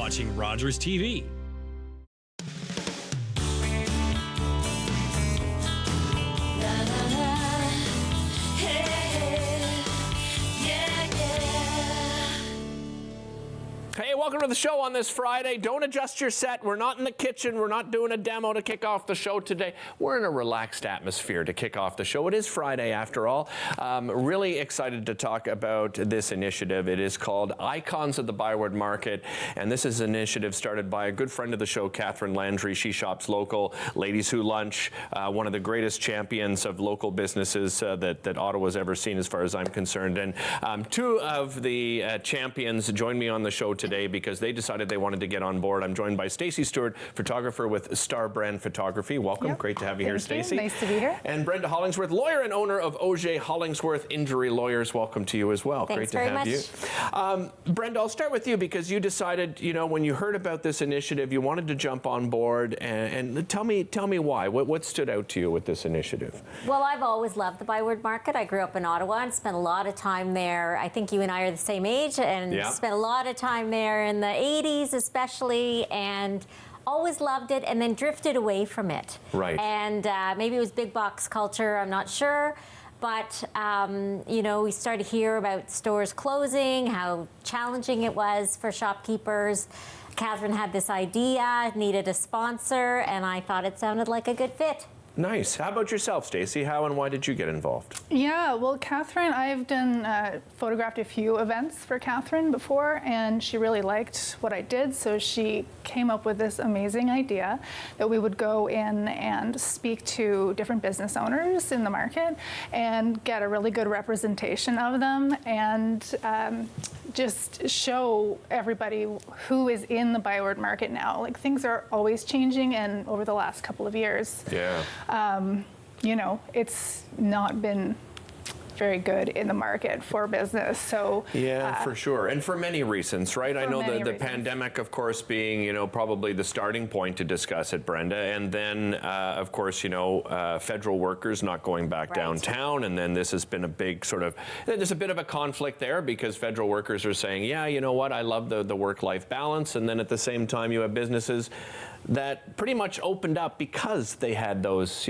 watching Rogers TV. Hey, welcome to the show on this Friday. Don't adjust your set. We're not in the kitchen. We're not doing a demo to kick off the show today. We're in a relaxed atmosphere to kick off the show. It is Friday after all. Really excited to talk about this initiative. It is called Icons of the Byward Market, and this is an initiative started by a good friend of the show, Catherine Landry. She shops local. Ladies Who Lunch, one of the greatest champions of local businesses that Ottawa's ever seen as far as I'm concerned. And two of the champions joined me on the show today because they decided they wanted to get on board. I'm joined by Stacey Stewart, photographer with Star Brand Photography. Welcome. Yep. Great to have you here, Stacey. Nice to be here. And Brenda Hollingsworth, lawyer and owner of OJ Hollingsworth Injury Lawyers. Welcome to you as well. Thanks Great to have very you. Brenda, I'll start with you because you decided, when you heard about this initiative, you wanted to jump on board. And tell me why. What stood out to you with this initiative? Well, I've always loved the Byward Market. I grew up in Ottawa and spent a lot of time there. I think you and I are the same age, and spent a lot of time there in the 80s especially, and always loved it and then drifted away from it. Right. And maybe it was big box culture, I'm not sure. But, we started to hear about stores closing, how challenging it was for shopkeepers. Catherine had this idea, needed a sponsor, and I thought it sounded like a good fit. Nice. How about yourself, Stacey? How and why did you get involved? Yeah, well, Catherine, I've photographed a few events for Catherine before, and she really liked what I did, so she came up with this amazing idea that we would go in and speak to different business owners in the market and get a really good representation of them, and just show everybody who is in the Byward Market now. Like, things are always changing, and over the last couple of years, it's not been very good in the market for business. So for sure, and for many reasons, right? I know the reasons. Pandemic, of course, being probably the starting point to discuss it, Brenda, and then of course federal workers not going back downtown, and then this has been a big there's a bit of a conflict there because federal workers are saying, yeah, you know what, I love the work-life balance, and then at the same time you have businesses that pretty much opened up because they had those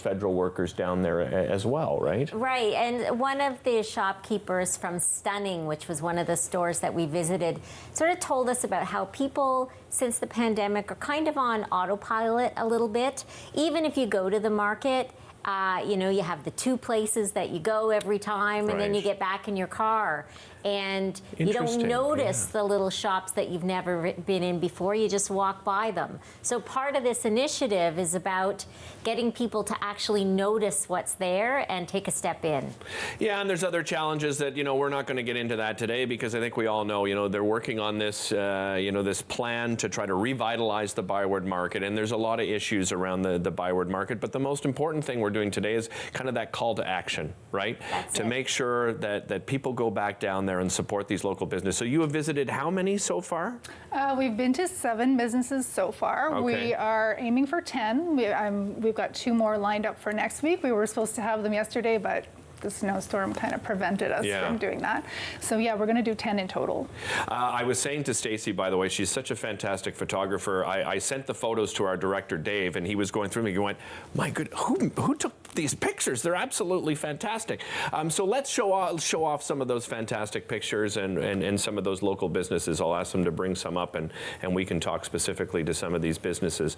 federal workers down there as well, right? Right, and one of the shopkeepers from Stunning, which was one of the stores that we visited, sort of told us about how people, since the pandemic, are kind of on autopilot a little bit. Even if you go to the market, you have the two places that you go every time, and then you get back in your car. And you don't notice the little shops that you've never been in before. You just walk by them. So part of this initiative is about getting people to actually notice what's there and take a step in. Yeah, and there's other challenges that, we're not going to get into that today because I think we all know, they're working on this, this plan to try to revitalize the Byward Market. And there's a lot of issues around the Byward Market. But the most important thing we're doing today is kind of that call to action, right? To make sure that people go back down there and support these local businesses. So you have visited how many so far? We've been to 7 businesses so far. Okay. We are aiming for 10. We've got 2 more lined up for next week. We were supposed to have them yesterday, but the snowstorm kind of prevented us from doing that. So we're going to do 10 in total. I was saying to Stacey, by the way, she's such a fantastic photographer. I sent the photos to our director, Dave, and he was going through them. He went, my good, who took these pictures? They're absolutely fantastic. So let's show off some of those fantastic pictures and some of those local businesses. I'll ask them to bring some up, and we can talk specifically to some of these businesses.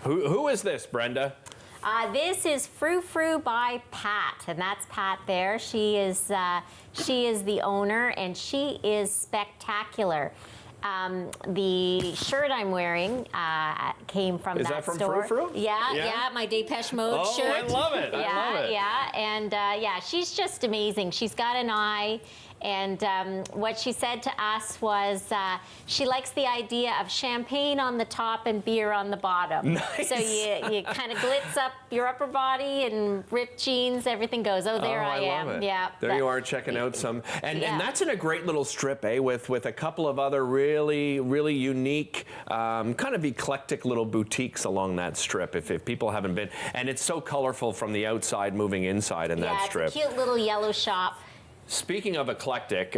Who is this, Brenda? This is Frou Frou by Pat, and that's Pat there. She is the owner, and she is spectacular. The shirt I'm wearing came from that store. Is that from Frou Frou? Yeah, my Depeche Mode shirt. Oh, I love it. I love it. Yeah, and she's just amazing. She's got an eye. And what she said to us was she likes the idea of champagne on the top and beer on the bottom. Nice. So you kind of glitz up your upper body and ripped jeans, everything goes, I am. Love it. Yeah. There you are checking out some. And that's in a great little strip, with a couple of other really, really unique, kind of eclectic little boutiques along that strip, if people haven't been. And it's so colorful from the outside moving inside in that strip. It's a cute little yellow shop. Speaking of eclectic,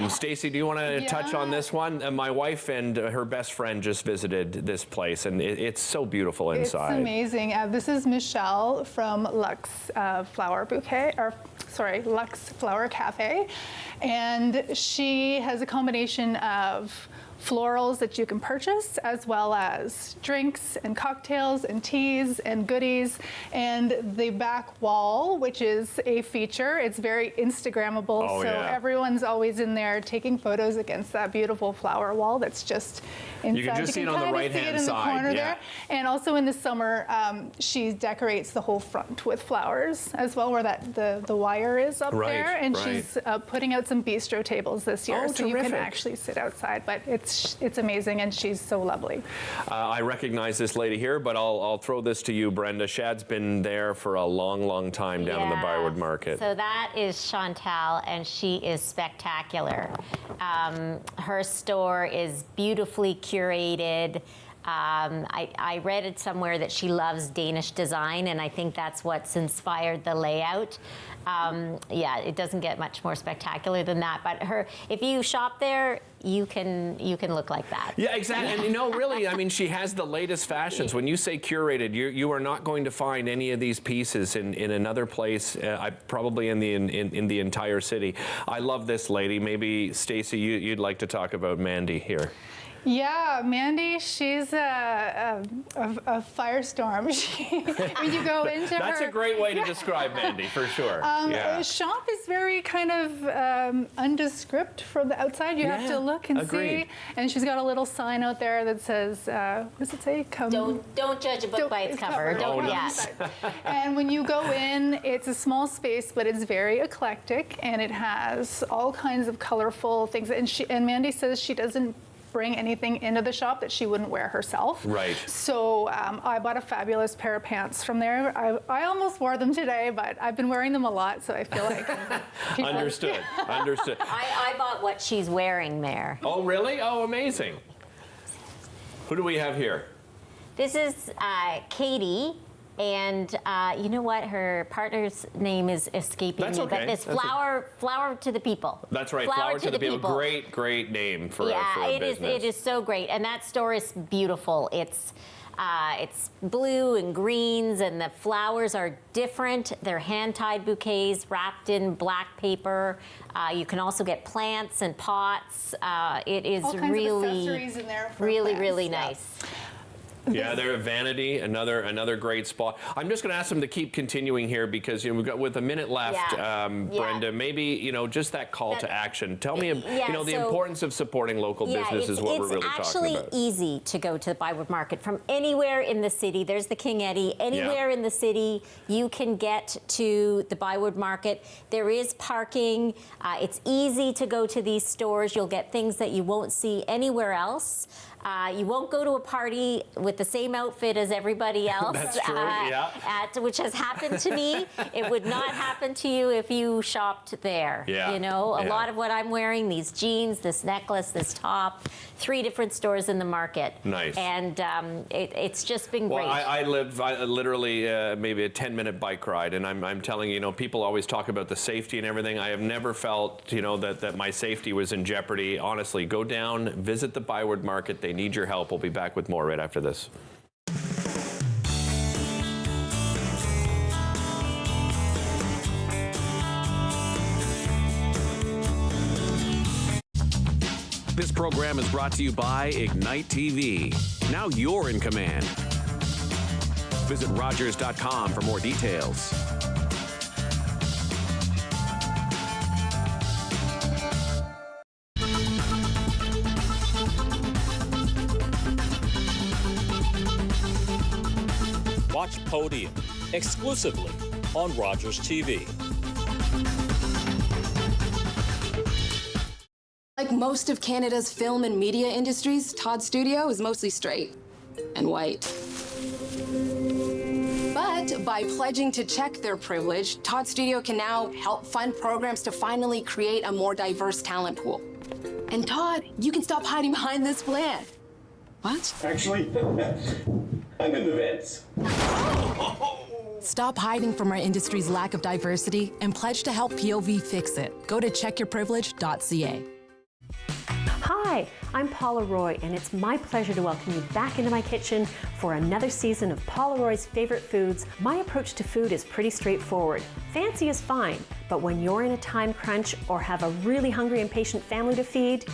Stacey, do you want to touch on this one? My wife and her best friend just visited this place, and it's so beautiful inside. It's amazing. This is Michelle from Lux Flower Cafe, and she has a combination of florals that you can purchase, as well as drinks and cocktails and teas and goodies. And the back wall, which is a feature, it's very Instagrammable. Oh, so yeah. everyone's always in there taking photos against that beautiful flower wall that's just inside. You can just see it on the kinda right-hand see it in side, the corner yeah. there. And also in the summer, she decorates the whole front with flowers as well, where the wire is up Right, there. And right. she's putting out some bistro tables this year, Oh, so you can terrific. actually sit outside. But it's amazing, and she's so lovely. I recognize this lady here, but I'll throw this to you, Brenda. Shad's been there for a long, long time down in the Byward Market. So that is Chantal, and she is spectacular. Her store is beautifully curated. I read it somewhere that she loves Danish design, and I think that's what's inspired the layout. Yeah, it doesn't get much more spectacular than that. But if you shop there, you can look like that. Yeah, exactly. And you know, really, I mean, she has the latest fashions. When you say curated, you are not going to find any of these pieces in another place, probably in the entire city. I love this lady. Maybe Stacey, you'd like to talk about Mandy here. Yeah, Mandy, she's a firestorm. When you go into That's her... a great way to describe Mandy, for sure. Shop is very kind of undescript from the outside. You have to look and agreed. see. And she's got a little sign out there that says, what does it say? Come. Don't judge a book by its cover. Oh, no. Yes. And when you go in, it's a small space, but it's very eclectic, and it has all kinds of colorful things. And Mandy says she doesn't bring anything into the shop that she wouldn't wear herself. Right. So I bought a fabulous pair of pants from there. I almost wore them today, but I've been wearing them a lot, so I feel like... Understood. Understood. I bought what she's wearing there. Oh, really? Oh, amazing. Who do we have here? This is Katie, and you know what? Her partner's name is escaping That's me. okay. But this That's flower to the people. That's right. Flower to the people. Great name for a business. It is so great, and that store is beautiful. It's blue and greens, and the flowers are different. They're hand-tied bouquets wrapped in black paper. You can also get plants and pots. It is all kinds really, of accessories in there for really, plants, really yeah. nice. Yeah, they're a Vanity, another great spot. I'm just going to ask them to keep continuing here because we've got with a minute left, Brenda. Maybe just that call to action. Tell me, the importance of supporting local business is what we're really talking about. It's actually easy to go to the Byward Market from anywhere in the city. There's the King Eddie. Anywhere in the city, you can get to the Byward Market. There is parking. It's easy to go to these stores. You'll get things that you won't see anywhere else. You won't go to a party with the same outfit as everybody else. That's true, yeah. Which has happened to me. It would not happen to you if you shopped there. Yeah. A lot of what I'm wearing, these jeans, this necklace, this top, 3 different stores in the market. Nice. And it's just been great. Well, I live literally maybe a 10-minute bike ride, and I'm telling you, people always talk about the safety and everything. I have never felt, that my safety was in jeopardy. Honestly, go down, visit the Byward Market. They need your help. We'll be back with more right after this. This program is brought to you by Ignite TV. Now you're in command. Visit Rogers.com for more details. Watch Podium exclusively on Rogers TV. Like most of Canada's film and media industries, Todd's studio is mostly straight and white. But by pledging to check their privilege, Todd Studio can now help fund programs to finally create a more diverse talent pool. And Todd, you can stop hiding behind this plan. What? Actually, I'm in the vents. Stop hiding from our industry's lack of diversity and pledge to help POV fix it. Go to checkyourprivilege.ca. Hi, I'm Paula Roy, and it's my pleasure to welcome you back into my kitchen for another season of Paula Roy's Favorite Foods. My approach to food is pretty straightforward. Fancy is fine, but when you're in a time crunch or have a really hungry and patient family to feed,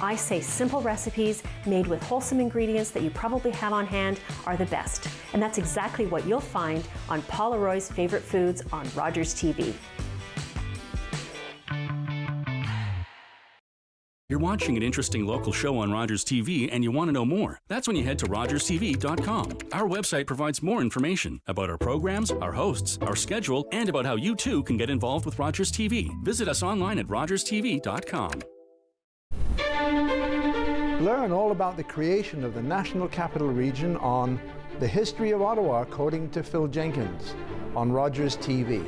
I say simple recipes made with wholesome ingredients that you probably have on hand are the best. And that's exactly what you'll find on Paula Roy's Favorite Foods on Rogers TV. You're watching an interesting local show on Rogers TV and you want to know more. That's when you head to rogerstv.com. Our website provides more information about our programs, our hosts, our schedule, and about how you too can get involved with Rogers TV. Visit us online at rogerstv.com. Learn all about the creation of the National Capital Region on The History of Ottawa, according to Phil Jenkins, on Rogers TV.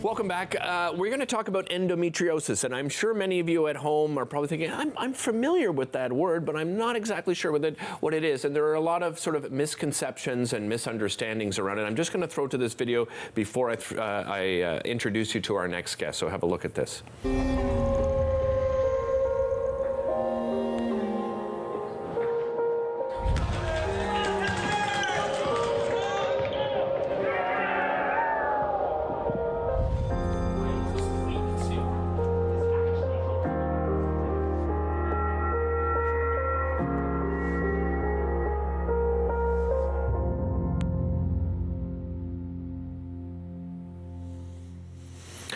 Welcome back. We're going to talk about endometriosis, and I'm sure many of you at home are probably thinking, I'm familiar with that word, but I'm not exactly sure what it is. And there are a lot of sort of misconceptions and misunderstandings around it. I'm just going to throw to this video before I introduce you to our next guest, so have a look at this.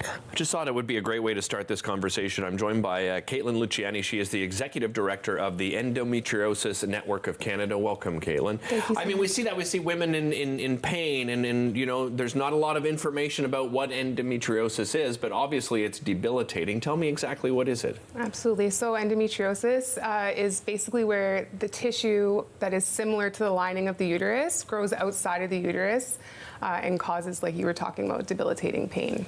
I just thought it would be a great way to start this conversation. I'm joined by Caitlin Luciani. She is the Executive Director of the Endometriosis Network of Canada. Welcome, Caitlin. Thank you so much. We see women in pain, and you know, there's not a lot of information about what endometriosis is, but obviously it's debilitating. Tell me exactly what is it? Absolutely. So endometriosis is basically where the tissue that is similar to the lining of the uterus grows outside of the uterus and causes, like you were talking about, debilitating pain.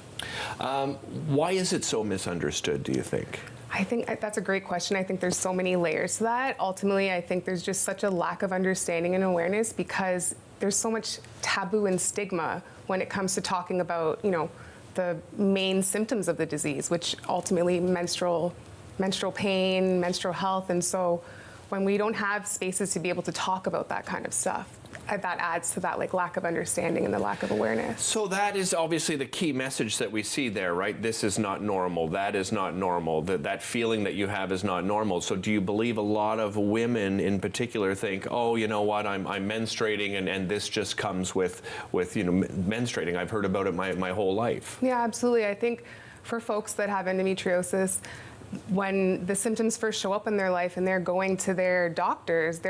Why is it so misunderstood, do you think? I think that's a great question. I think there's so many layers to that. Ultimately, I think there's just such a lack of understanding and awareness because there's so much taboo and stigma when it comes to talking about, you know, the main symptoms of the disease, which ultimately menstrual pain, menstrual health. And so when we don't have spaces to be able to talk about that kind of stuff, that adds to that lack of understanding and the lack of awareness. So that is obviously the key message that we see there, right? This is not normal. That is not normal. That feeling that you have is not normal. So do you believe a lot of women in particular think, oh, you know what, I'm menstruating and this just comes with you know, menstruating. I've heard about it my whole life. Yeah, absolutely. I think for folks that have endometriosis, when the symptoms first show up in their life and they're going to their doctors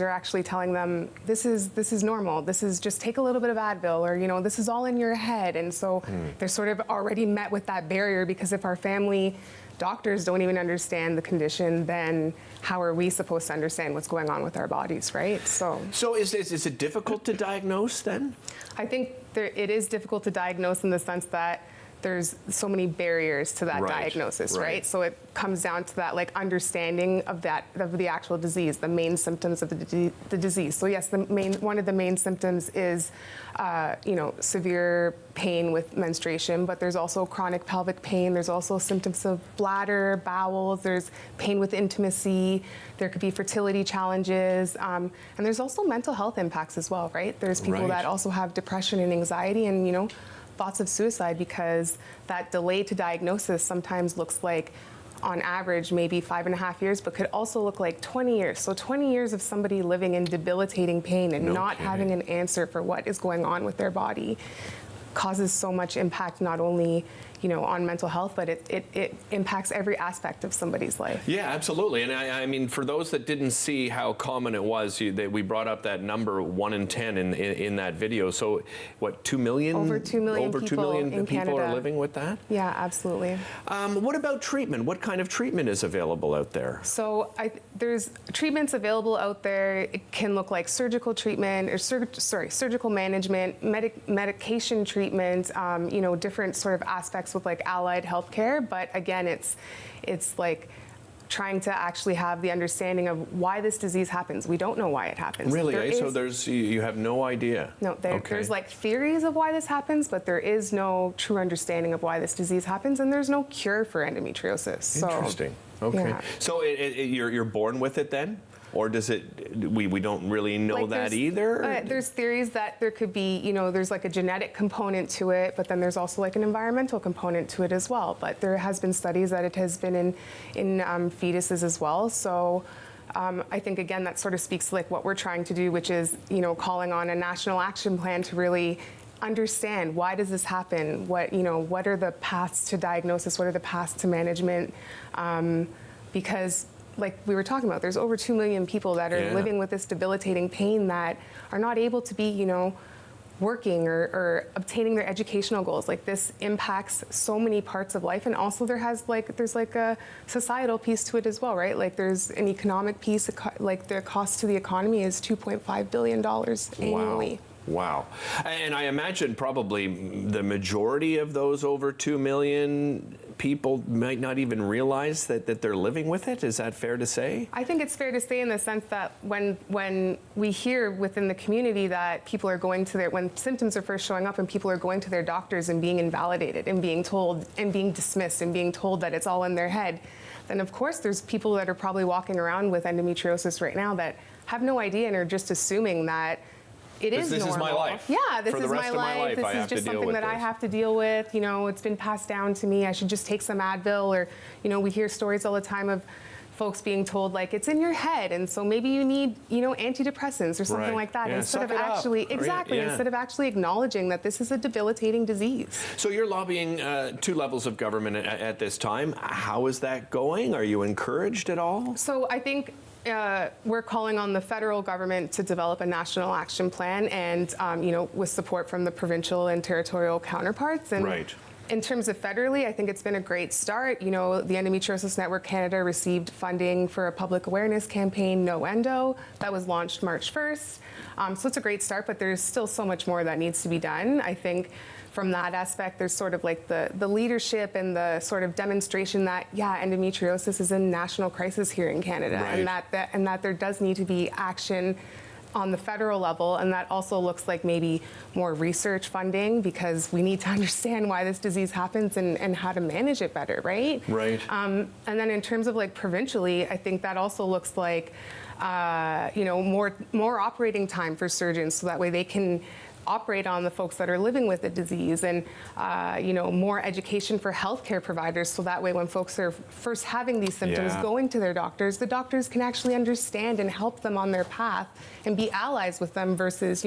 are actually telling them, this is normal. This is just take a little bit of Advil, or, you know, this is all in your head. And so they're sort of already met with that barrier, because if our family doctors don't even understand the condition, then how are we supposed to understand what's going on with our bodies, right? So is it difficult to diagnose then? I think it is difficult to diagnose in the sense that there's so many barriers to that diagnosis, right? So it comes down to that understanding of the actual disease, the main symptoms of the disease. So yes, one of the main symptoms is you know, severe pain with menstruation, but there's also chronic pelvic pain. There's also symptoms of bladder, bowels. There's pain with intimacy. There could be fertility challenges, and there's also mental health impacts as well, right? There's people that also have depression and anxiety, and you know, thoughts of suicide, because that delay to diagnosis sometimes looks like, on average, maybe 5.5 years, but could also look like 20 years. So 20 years of somebody living in debilitating pain and not having an answer for what is going on with their body causes so much impact, not only, on mental health, but it impacts every aspect of somebody's life. Yeah, absolutely. And I mean, for those that didn't see how common it was, we brought up that number 1 in 10 in that video. So what, 2 million? Over 2 million people in people Canada are living with that? Yeah, absolutely. What about treatment? What kind of treatment is available out there? So there's treatments available out there. It can look like surgical treatment, or surgical management, medication treatment, different sort of aspects with like allied healthcare. But again, it's like trying to actually have the understanding of why this disease happens. We don't know why it happens. Really? So you have no idea? No, there's like theories of why this happens, but there is no true understanding of why this disease happens, and there's no cure for endometriosis. Interesting. Okay. Yeah. So you're born with it then? Or does it, we don't really know that either? There's theories that there could be, there's like a genetic component to it, but then there's also like an environmental component to it as well. But there has been studies that it has been in fetuses as well. So I think, again, that sort of speaks to like what we're trying to do, which is, calling on a national action plan to really understand why does this happen? What are the paths to diagnosis? What are the paths to management? Because like we were talking about, there's over 2 million people that are living with this debilitating pain that are not able to be, working or obtaining their educational goals. Like this impacts so many parts of life, and also there's like a societal piece to it as well, right? Like there's an economic piece. Like the cost to the economy is $2.5 billion annually. Wow. And I imagine probably the majority of those over 2 million people might not even realize that they're living with it. Is that fair to say? I think it's fair to say in the sense that when we hear within the community that people are going to when symptoms are first showing up and people are going to their doctors and being invalidated and being told and being dismissed and being told that it's all in their head, then of course there's people that are probably walking around with endometriosis right now that have no idea and are just assuming that this is my life. Yeah, this For the is rest my of life. This is just something that I have to deal with. It's been passed down to me. I should just take some Advil. Or, we hear stories all the time of folks being told like it's in your head, and so maybe you need, antidepressants or something like that. Yeah, instead of actually instead of actually acknowledging that this is a debilitating disease. So you're lobbying 2 levels of government at this time. How is that going? Are you encouraged at all? So I think we're calling on the federal government to develop a national action plan, and with support from the provincial and territorial counterparts. And in terms of federally, I think it's been a great start. The Endometriosis Network Canada received funding for a public awareness campaign, No Endo, that was launched March 1st. So it's a great start, but there's still so much more that needs to be done. I think from that aspect, there's sort of like the leadership and the sort of demonstration that, endometriosis is a national crisis here in Canada, and that there does need to be action on the federal level, and that also looks like maybe more research funding, because we need to understand why this disease happens and how to manage it better, right? Right. And then in terms of like provincially, I think that also looks like more operating time for surgeons, so that way they can operate on the folks that are living with the disease, and more education for healthcare providers, so that way when folks are first having these symptoms, going to their doctors, the doctors can actually understand and help them on their path and be allies with them versus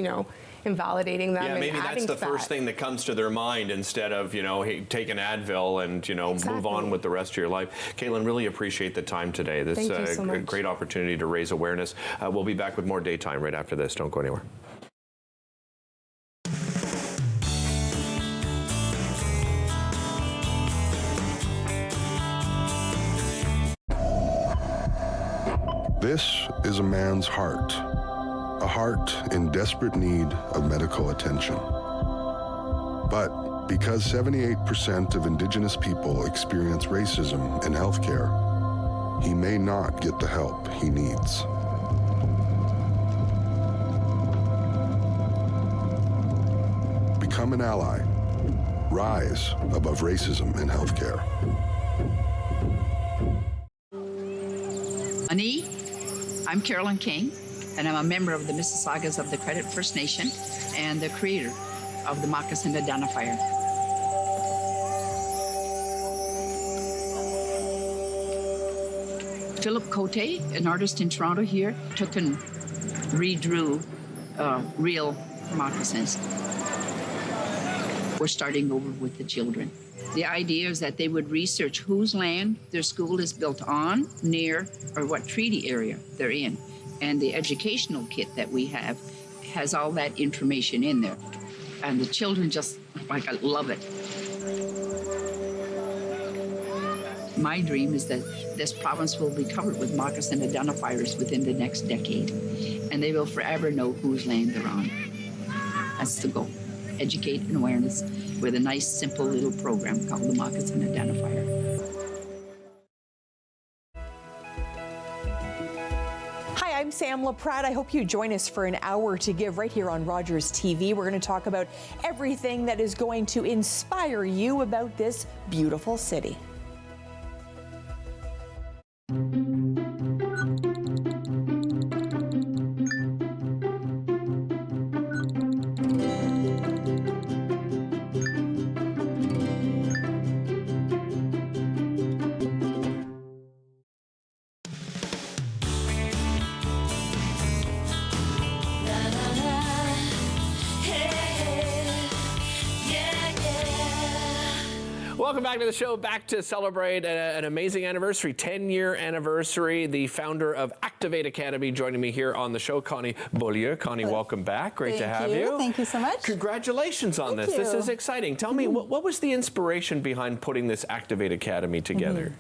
invalidating them. Yeah, and maybe that's the first thing that comes to their mind, instead of hey, take an Advil and move on with the rest of your life. Caitlin, really appreciate the time today. This is a great opportunity to raise awareness. We'll be back with more Daytime right after this. Don't go anywhere. This is a man's heart, a heart in desperate need of medical attention. But because 78% of Indigenous people experience racism in healthcare, he may not get the help he needs. Become an ally. Rise above racism in healthcare. Ani, I'm Carolyn King, and I'm a member of the Mississaugas of the Credit First Nation and the creator of the Moccasin Identifier. Philip Cote, an artist in Toronto here, took and redrew real moccasins. We're starting over with the children. The idea is that they would research whose land their school is built on, near, or what treaty area they're in. And the educational kit that we have has all that information in there. And the children just, like, love it. My dream is that this province will be covered with moccasin identifiers within the next decade, and they will forever know whose land they're on. That's the goal. Educate and awareness with a nice, simple little program called the Moccasin Identifier. Hi, I'm Sam LaPratte. I hope you join us for an hour to give right here on Rogers TV. We're going to talk about everything that is going to inspire you about this beautiful city. Welcome back to the show, back to celebrate an amazing anniversary, 10-year anniversary. The founder of Activate Academy joining me here on the show, Connie Beaulieu. Connie, welcome back. Great to have you. Thank you so much. Congratulations on this. This is exciting. Tell me, what was the inspiration behind putting this Activate Academy together?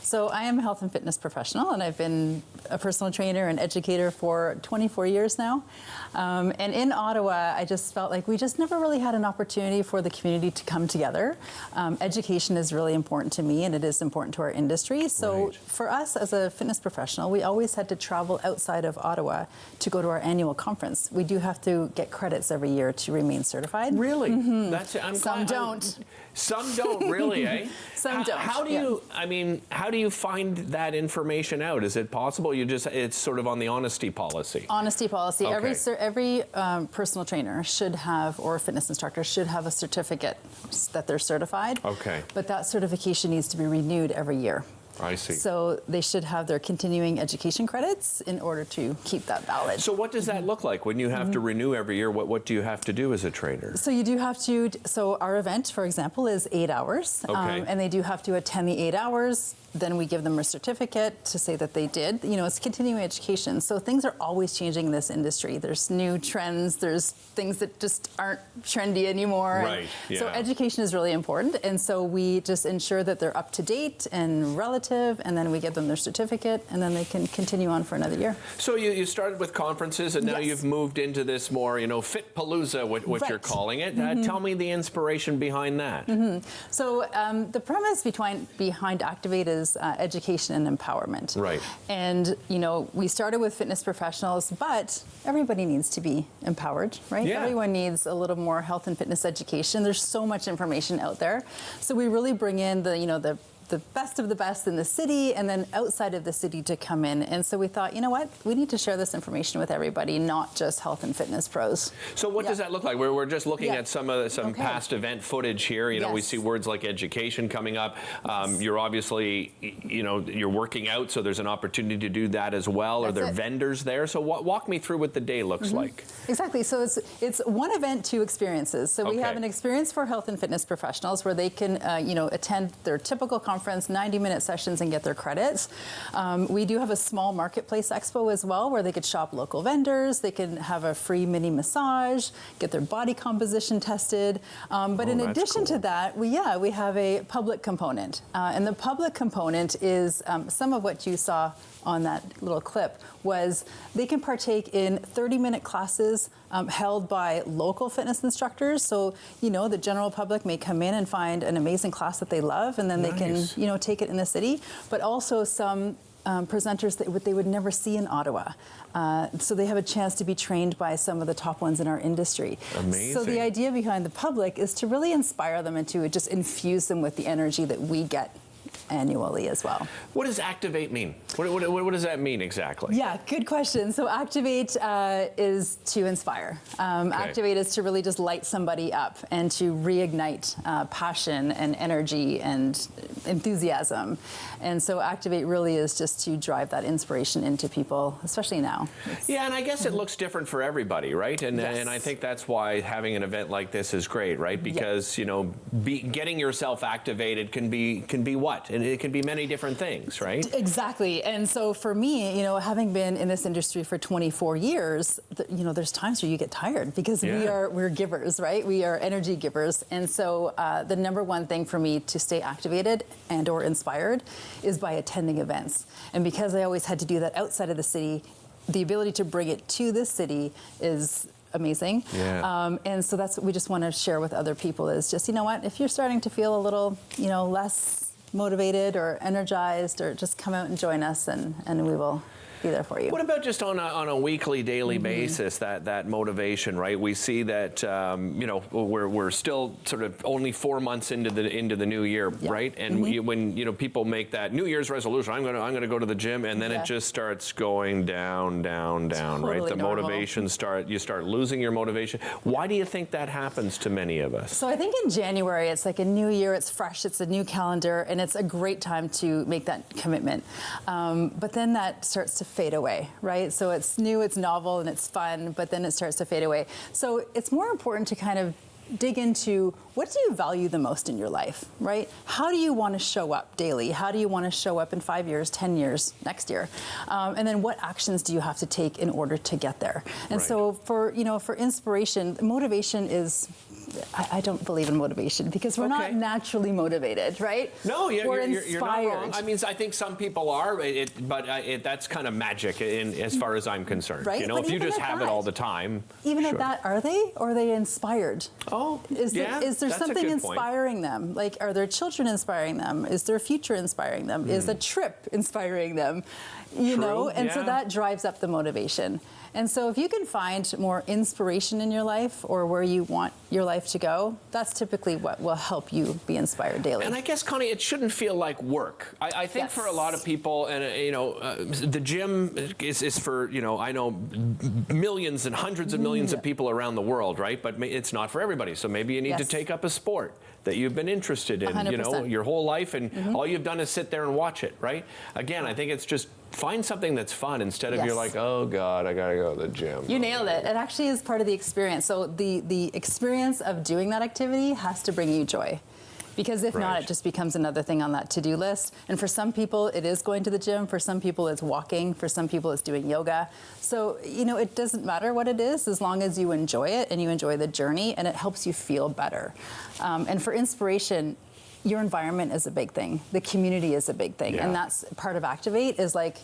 So I am a health and fitness professional, and I've been a personal trainer and educator for 24 years now. And in Ottawa, I just felt like we just never really had an opportunity for the community to come together. Education is really important to me, and it is important to our industry. So for us as a fitness professional, we always had to travel outside of Ottawa to go to our annual conference. We do have to get credits every year to remain certified. Really? Some don't. Some don't, really, eh? Some don't. How do you, I mean, how do you find that information out? Is it possible? It's sort of on the honesty policy. Honesty policy. Okay. Every personal trainer should have, or fitness instructor should have a certificate that they're certified. Okay. But that certification needs to be renewed every year. I see. So they should have their continuing education credits in order to keep that valid. So what does that look like when you have to renew every year? What do you have to do as a trainer? So you do have to, so our event, for example, is 8 hours. Okay. And they do have to attend the 8 hours. Then we give them a certificate to say that they did. You know, it's continuing education. So things are always changing in this industry. There's new trends. There's things that just aren't trendy anymore. Right, yeah. So education is really important. And so we just ensure that they're up to date and relative, and then we give them their certificate, and then they can continue on for another year. So you started with conferences, and now you've moved into this more, Fitpalooza, what you're calling it. Tell me the inspiration behind that. So the premise behind Activate is education and empowerment. Right. And, we started with fitness professionals, but everybody needs to be empowered, right? Yeah. Everyone needs a little more health and fitness education. There's so much information out there. So we really bring in the best of the best in the city and then outside of the city to come in. And so we thought, you know what, we need to share this information with everybody, not just health and fitness pros. So what does that look like? We're just looking at some past event footage here. We see words like education coming up. You're obviously, you're working out, so there's an opportunity to do that as well. Are there vendors there? So walk me through what the day looks like. Exactly. So it's one event, two experiences. So we have an experience for health and fitness professionals where they can, attend their typical conference, 90-minute sessions, and get their credits. We do have a small marketplace expo as well, where they could shop local vendors. They can have a free mini massage, get their body composition tested. But in addition to that, we have a public component. And the public component is some of what you saw on that little clip was they can partake in 30-minute classes held by local fitness instructors. So, the general public may come in and find an amazing class that they love, and then they can, take it in the city. But also some presenters that they would never see in Ottawa. So they have a chance to be trained by some of the top ones in our industry. Amazing. So the idea behind the public is to really inspire them and to just infuse them with the energy that we get annually as well. What does activate mean? What does that mean exactly? Yeah, good question. So activate is to inspire. Activate is to really just light somebody up and to reignite passion and energy and enthusiasm. And so activate really is just to drive that inspiration into people, especially now. Yeah, and I guess it looks different for everybody, right? And I think that's why having an event like this is great, right? Because you know, getting yourself activated can be what? And it can be many different things, right? Exactly. And so for me, you know, having been in this industry for 24 years, you know, there's times where you get tired because we're givers, right? We are energy givers. And so the number one thing for me to stay activated and or inspired is by attending events. And because I always had to do that outside of the city, the ability to bring it to this city is amazing. Yeah. And so that's what we just want to share with other people is just, you know what, if you're starting to feel a little, you know, less motivated or energized, or just come out and join us and we will be there for you. What about just on a weekly, daily basis, that motivation, right? We see that, you know, we're still sort of only 4 months into the new year, right? And when, you know, people make that New Year's resolution, I'm gonna go to the gym, and then it just starts going down, Totally right? The normal. motivation you start losing your motivation. Why do you think that happens to many of us? So I think in January, it's like a new year, it's fresh, it's a new calendar, and it's a great time to make that commitment. But then that starts to fade away, right? So it's new, it's novel, and it's fun, but then it starts to fade away. So it's more important to kind of dig into what do you value the most in your life, right? How do you want to show up daily? How do you want to show up in 5 years, 10 years, next year? And then what actions do you have to take in order to get there? And so for inspiration, motivation is, I don't believe in motivation because we're not naturally motivated, right? No, we're you're not wrong. I mean, I think some people are, but that's kind of magic as far as I'm concerned. Right? You know, But if you even just at have it that- all the time. Even at that, are they? Or are they inspired? Oh, is there that's a something good point. inspiring them? Like, are their children inspiring them? Is their future inspiring them? Is a trip inspiring them? You know, and so that drives up the motivation. And so if you can find more inspiration in your life or where you want your life to go, that's typically what will help you be inspired daily. And I guess, Connie, it shouldn't feel like work. I think for a lot of people, and you know, the gym is for, you know, I know millions and hundreds of millions of people around the world, right? But it's not for everybody. So maybe you need to take up a sport that you've been interested in, 100%. you know, your whole life, and all you've done is sit there and watch it, right? Again, I think it's just find something that's fun instead of you're like, oh God, I gotta go to the gym. You nailed it. It actually is part of the experience. So the experience of doing that activity has to bring you joy. Because if not, it just becomes another thing on that to-do list. And for some people, it is going to the gym. For some people, it's walking. For some people, it's doing yoga. So, you know, it doesn't matter what it is as long as you enjoy it and you enjoy the journey and it helps you feel better. And for inspiration, your environment is a big thing. The community is a big thing. And that's part of Activate is like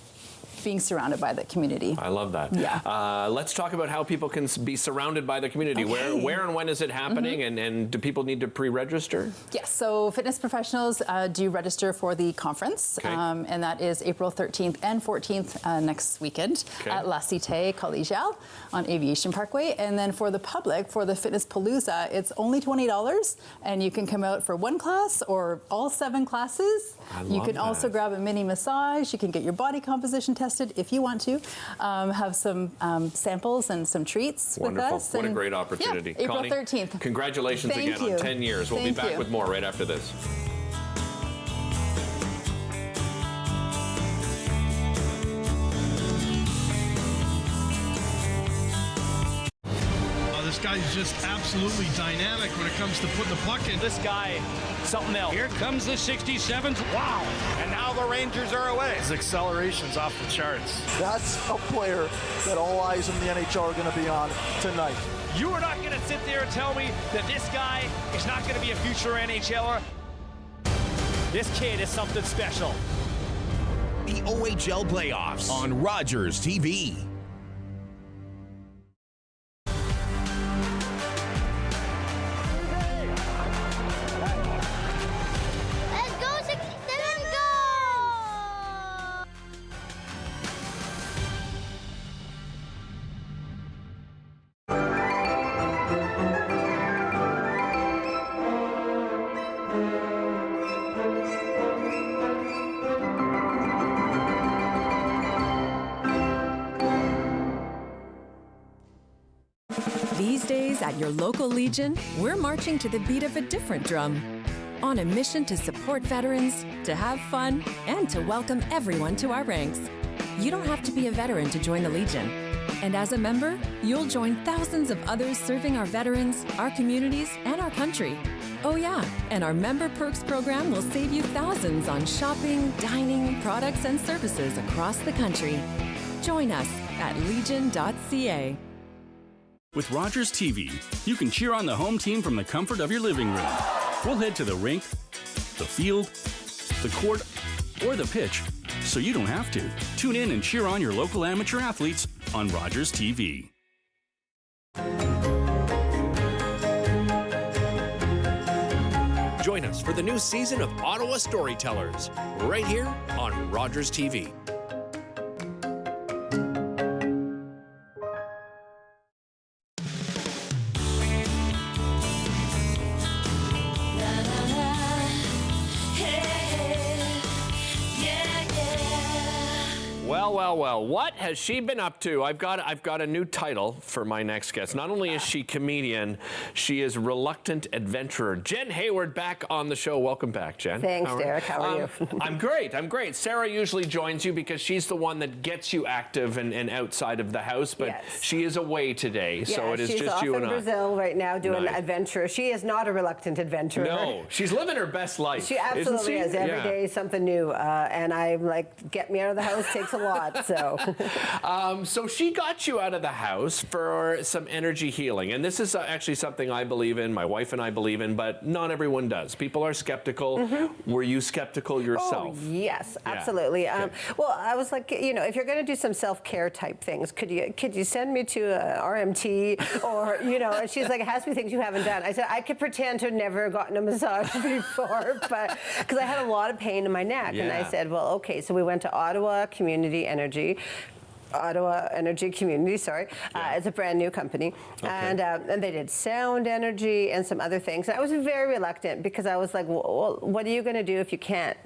being surrounded by the community. I love that. Yeah. Let's talk about how people can be surrounded by the community. Where and when is it happening? And do people need to pre-register? Yes, so fitness professionals do register for the conference, and that is April 13th and 14th next weekend at La Cité Collegiale on Aviation Parkway. And then for the public, for the Fitness Palooza, it's only $20, and you can come out for one class or all 7 classes. You can also grab a mini massage. You can get your body composition tested if you want to. Have some samples and some treats with us. What a great opportunity. Yeah, April Connie, 13th. Congratulations again on 10 years. We'll be back with more right after this. This guy's just absolutely dynamic when it comes to putting the puck in. This guy, something else. Here comes the 67s. Wow. And now the Rangers are away. His acceleration's off the charts. That's a player that all eyes in the NHL are going to be on tonight. You are not going to sit there and tell me that this guy is not going to be a future NHLer. This kid is something special. The OHL playoffs on Rogers TV. Fridays at your local Legion, we're marching to the beat of a different drum. On a mission to support veterans, to have fun, and to welcome everyone to our ranks. You don't have to be a veteran to join the Legion. And as a member, you'll join thousands of others serving our veterans, our communities, and our country. Oh yeah, and our Member Perks program will save you thousands on shopping, dining, products, and services across the country. Join us at legion.ca. With Rogers TV, you can cheer on the home team from the comfort of your living room. We'll head to the rink, the field, the court, or the pitch, so you don't have to. Tune in and cheer on your local amateur athletes on Rogers TV. Join us for the new season of Ottawa Storytellers, right here on Rogers TV. Well, what has she been up to? I've got a new title for my next guest. Not only is she comedian, she is reluctant adventurer. Jen Hayward back on the show. Welcome back, Jen. Thanks, Derek. How are you? I'm great. Sarah usually joins you because she's the one that gets you active and outside of the house, but yes. She is away today, so it is just you and I. She's off in Brazil right now doing Nice. adventure. She is not a reluctant adventurer. No, she's living her best life. She absolutely is. Every day Yeah. something new, and I'm like, get me out of the house takes a lot. So, so she got you out of the house for some energy healing, and this is actually something I believe in. My wife and I believe in, but not everyone does. People are skeptical. Mm-hmm. Were you skeptical yourself? Oh, yes, Yeah. absolutely. Well, I was like, if you're going to do some self-care type ththings, could you send me to a RMT or, and she's like, it has to be things you haven't done. I said, I could pretend to have never gotten a massage before, but because I had a lot of pain in my neck. And I said, well, okay, so we went to Ottawa Community Energy. It's a brand new company. Okay. And they did sound energy and some other things. And I was very reluctant because I was like, well, what are you going to do if you can't,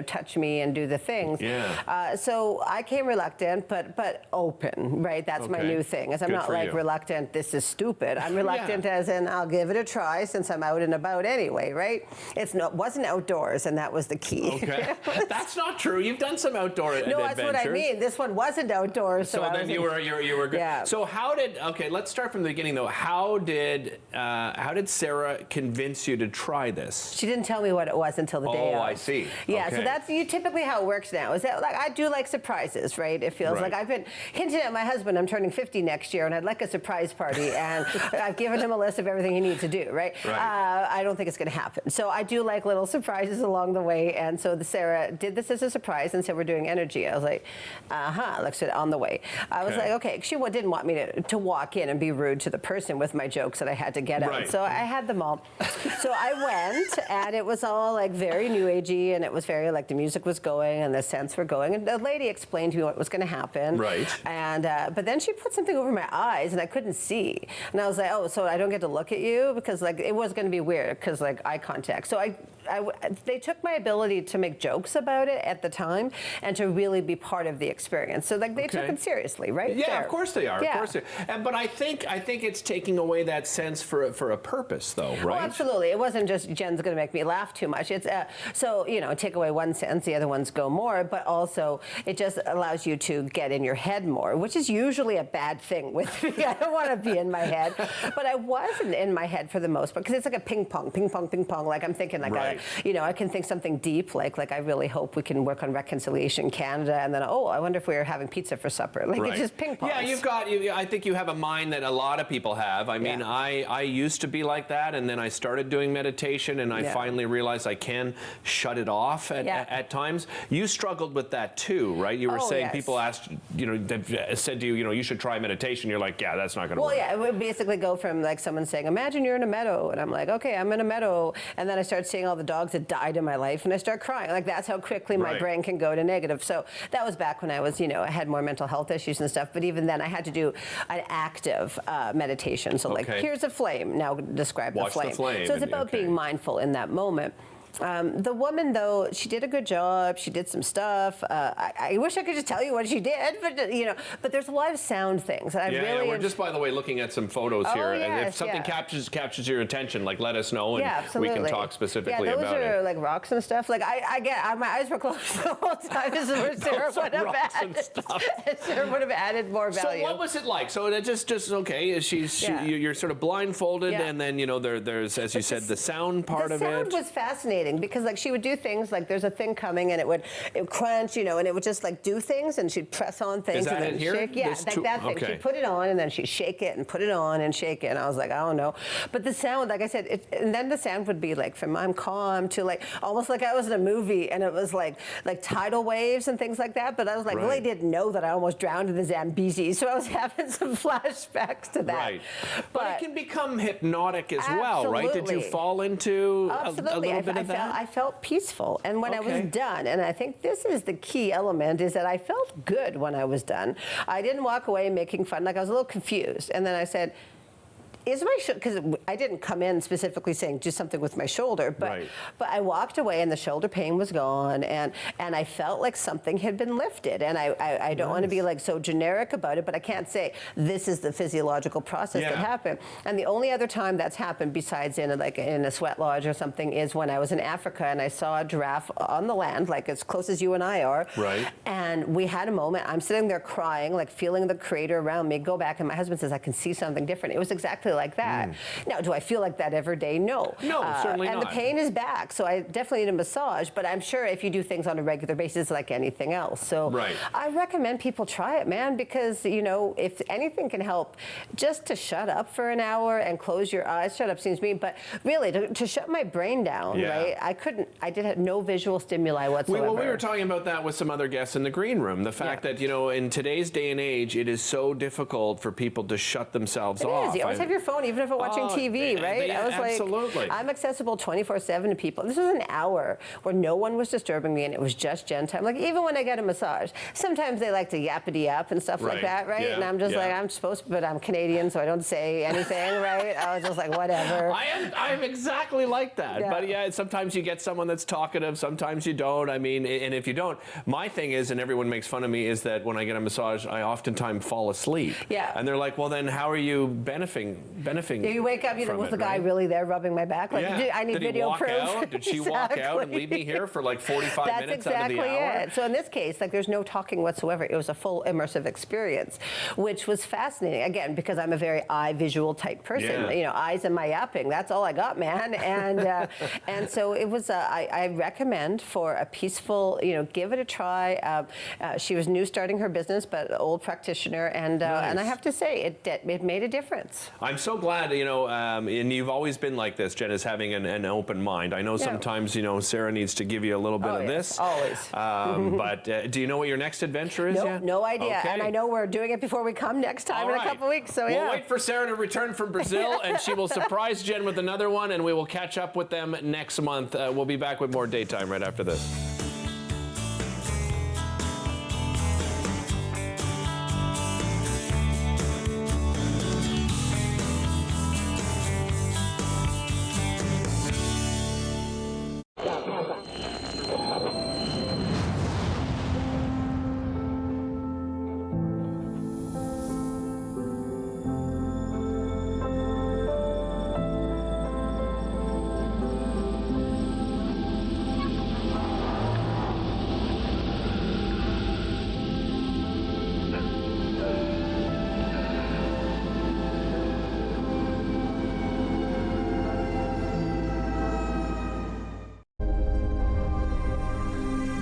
touch me and do the things? Yeah. So I came reluctant, but open, right? That's my new thing. As I'm Good not for like you. reluctant, this is stupid. I'm reluctant as in I'll give it a try since I'm out and about anyway, right? It wasn't outdoors, and that was the key. Okay. That's not true. You've done some outdoor adventures. No, that's what I mean. This one wasn't outdoors. So then you were good. Yeah. So let's start from the beginning though. How did Sarah convince you to try this? She didn't tell me what it was until the day of. Oh, I see. Yeah, Okay. so that's typically how it works now. Is that like I do like surprises, right? It feels like I've been hinting at my husband. I'm turning 50 next year, and I'd like a surprise party, and I've given him a list of everything he needs to do, right? I don't think it's going to happen. So I do like little surprises along the way, and so Sarah did this as a surprise and said we're doing energy. I was like, looks at on the way. I was like, okay. She didn't want me to walk in and be rude to the person with my jokes that I had to get out. So I had them all. So I went, and it was all like very new agey, and it was very like the music was going and the scents were going, and the lady explained to me what was going to happen. Right. And but then she put something over my eyes, and I couldn't see. And I was like, oh, so I don't get to look at you because like it was going to be weird because like eye contact. So they took my ability to make jokes about it at the time and to really be part of the experience. So like they took it seriously, right? Yeah, of course they are. Yeah. Of course they are. But I think it's taking away that sense for a purpose, though, right? Well, absolutely. It wasn't just Jen's going to make me laugh too much. It's take away one sense, the other ones go more. But also, it just allows you to get in your head more, which is usually a bad thing with me. I don't want to be in my head, but I wasn't in my head for the most part because it's like a ping pong. Like I'm thinking like I can think something deep like I really hope we can work on Reconciliation Canada, and then I wonder if we were having pizza for supper. Like it's just ping pong. Yeah, I think you have a mind that a lot of people have. I mean, I used to be like that, and then I started doing meditation, and I finally realized I can shut it off at times. You struggled with that too, right? You were saying people asked, said to you, you should try meditation. You're like, yeah, that's not going to work. Well, yeah, it would basically go from like someone saying, imagine you're in a meadow, and I'm like, okay, I'm in a meadow, and then I start seeing all the dogs that died in my life, and I start crying. Like that's how quickly my brain can go to negative. So that was back when I was, I had more mental health issues and stuff. But even then, I had to do an active meditation. So like, here's a flame. Now describe Watch the flame. the flame. So it's about being mindful in that moment. The woman, though, she did a good job. She did some stuff. I wish I could just tell you what she did, but but there's a lot of sound things. And we're just, by the way, looking at some photos here. Yes, and if something captures your attention, like let us know, and we can talk specifically about it. Those are like rocks and stuff. Like my eyes were closed the whole time. This is where Sarah would have added. Sarah would have added more value. So what was it like? So it just okay. You're sort of blindfolded, and then there's, as you said, the sound part of it. The sound was fascinating because like she would do things like there's a thing coming and it would crunch, and it would just like do things, and she'd press on things. Is that and then it here? shake. Yeah, like that thing. Okay. She'd put it on and then she'd shake it and put it on and shake it. And I was like, I don't know. But the sound, like I said, and then the sound would be like from I'm calm to like almost like I was in a movie, and it was like tidal waves and things like that. But I was like, really didn't know that I almost drowned in the Zambezi. So I was having some flashbacks to that. Right. But it can become hypnotic as well, right? Did you fall into a little bit of that? I felt peaceful. And when I was done, and I think this is the key element, is that I felt good when I was done. I didn't walk away making fun. Like I was a little confused. And then I said, is my shoulder, because I didn't come in specifically saying do something with my shoulder, but I walked away and the shoulder pain was gone, and I felt like something had been lifted. And I don't want to be like so generic about it, but I can't say this is the physiological process that happened. And the only other time that's happened besides in a sweat lodge or something is when I was in Africa and I saw a giraffe on the land, like as close as you and I are. Right. And we had a moment. I'm sitting there crying, like feeling the crater around me. Go back, and my husband says I can see something different. It was exactly like that. Now, do I feel like that every day? No. No, certainly not. And the pain is back, so I definitely need a massage, but I'm sure if you do things on a regular basis like anything else. So I recommend people try it, man, because, if anything can help, just to shut up for an hour and close your eyes. Shut up seems mean, but really, to shut my brain down, right? I did have no visual stimuli whatsoever. We were talking about that with some other guests in the green room. The fact that, in today's day and age, it is so difficult for people to shut themselves off. You always have your phone, even if you're watching TV, right? I was like, I'm accessible 24/7 to people. This was an hour where no one was disturbing me, and it was just Jen time. Like, even when I get a massage, sometimes they like to yappity yap and stuff like that, right? And I'm just like, I'm supposed to, but I'm Canadian, so I don't say anything, right? I was just like, whatever. I'm exactly like that. But sometimes you get someone that's talkative, sometimes you don't. I mean, and if you don't, my thing is, and everyone makes fun of me, is that when I get a massage, I oftentimes fall asleep. And they're like, well, then how are you benefiting? You wake up, was the guy really there rubbing my back? Like, I need video proof. Did she walk out and leave me here for like 45 minutes out of the hour? That's exactly it. So in this case, like, there's no talking whatsoever. It was a full immersive experience, which was fascinating. Again, because I'm a very eye visual type person. Eyes and my yapping. That's all I got, man. And so it was. I recommend for a peaceful. Give it a try. She was new starting her business, but old practitioner, and I have to say, it made a difference. I'm so glad, and you've always been like this, Jen, is having an open mind. I know sometimes, Sarah needs to give you a little bit of this. Always. But do you know what your next adventure is yet? No idea. Okay. And I know we're doing it before we come next time in a couple weeks. So we'll wait for Sarah to return from Brazil, and she will surprise Jen with another one, and we will catch up with them next month. We'll be back with more Daytime right after this.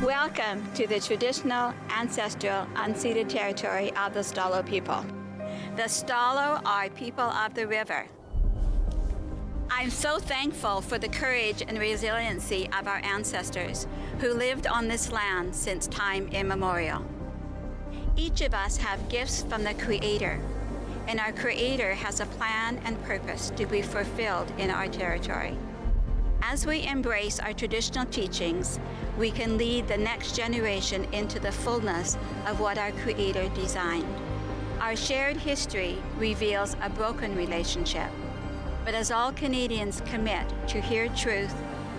Welcome to the traditional, ancestral, unceded territory of the Stalo people. The Stalo are people of the river. I'm so thankful for the courage and resiliency of our ancestors who lived on this land since time immemorial. Each of us have gifts from the Creator, and our Creator has a plan and purpose to be fulfilled in our territory. As we embrace our traditional teachings, we can lead the next generation into the fullness of what our Creator designed. Our shared history reveals a broken relationship, but as all Canadians commit to hear truth